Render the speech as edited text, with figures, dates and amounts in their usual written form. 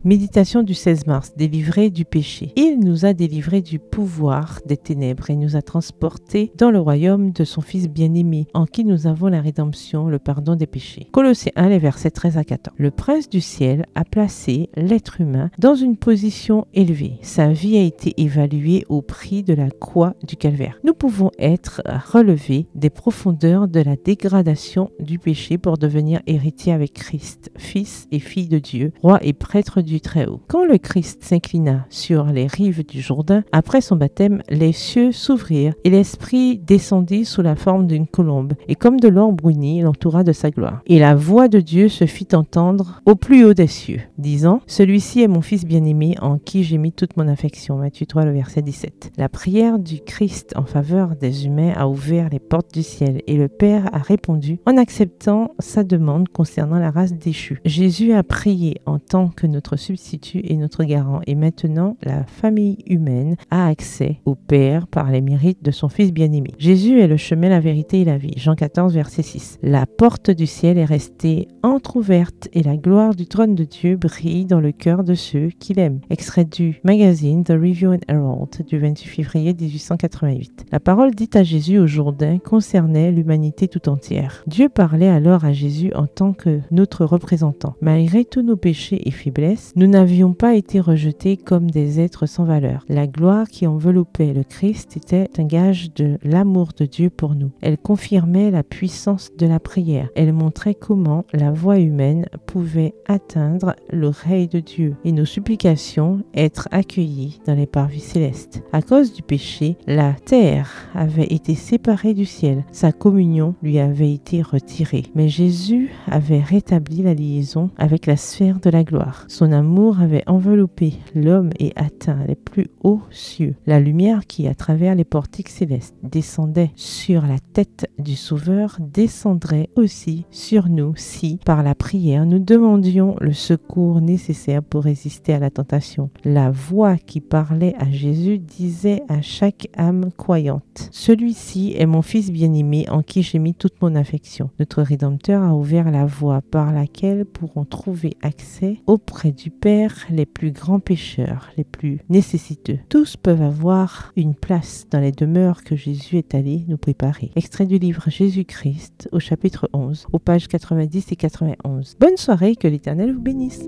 Méditation du 16 mars, délivré du péché. Il nous a délivrés du pouvoir des ténèbres et nous a transportés dans le royaume de son Fils bien-aimé, en qui nous avons la rédemption, le pardon des péchés. Colossiens 1, les versets 13 à 14. Le prince du ciel a placé l'être humain dans une position élevée. Sa vie a été évaluée au prix de la croix du calvaire. Nous pouvons être relevés des profondeurs de la dégradation du péché pour devenir héritiers avec Christ, fils et fille de Dieu, roi et prêtre du Très-Haut. Quand le Christ s'inclina sur les rives du Jourdain, après son baptême, les cieux s'ouvrirent et l'Esprit descendit sous la forme d'une colombe, et comme de l'or bruni, l'entoura de sa gloire. Et la voix de Dieu se fit entendre au plus haut des cieux, disant « Celui-ci est mon Fils bien-aimé, en qui j'ai mis toute mon affection. » Matthieu 3, le verset 17. La prière du Christ en faveur des humains a ouvert les portes du ciel, et le Père a répondu en acceptant sa demande concernant la race déchue. Jésus a prié en tant que notre substitut et notre garant, et maintenant la famille humaine a accès au Père par les mérites de son Fils bien-aimé. Jésus est le chemin, la vérité et la vie. Jean 14, verset 6. La porte du ciel est restée entrouverte et la gloire du trône de Dieu brille dans le cœur de ceux qui l'aiment. Extrait du magazine The Review and Herald du 28 février 1888. La parole dite à Jésus au Jourdain concernait l'humanité tout entière. Dieu parlait alors à Jésus en tant que notre représentant. Malgré tous nos péchés et faiblesses, nous n'avions pas été rejetés comme des êtres sans valeur. La gloire qui enveloppait le Christ était un gage de l'amour de Dieu pour nous. Elle confirmait la puissance de la prière. Elle montrait comment la voix humaine pouvait atteindre l'oreille de Dieu et nos supplications être accueillies dans les parvis célestes. À cause du péché, la terre avait été séparée du ciel. Sa communion lui avait été retirée. Mais Jésus avait rétabli la liaison avec la sphère de la gloire. Son amour avait enveloppé l'homme et atteint les plus hauts cieux. La lumière qui, à travers les portiques célestes, descendait sur la tête du Sauveur, descendrait aussi sur nous si, par la prière, nous demandions le secours nécessaire pour résister à la tentation. La voix qui parlait à Jésus disait à chaque âme croyante « Celui-ci est mon Fils bien-aimé en qui j'ai mis toute mon affection. » Notre Rédempteur a ouvert la voie par laquelle pourront trouver accès auprès du Père les plus grands pécheurs, les plus nécessiteux. Tous peuvent avoir une place dans les demeures que Jésus est allé nous préparer. Extrait du livre Jésus-Christ au chapitre 11, aux pages 90 et 91. Bonne soirée, que l'Éternel vous bénisse.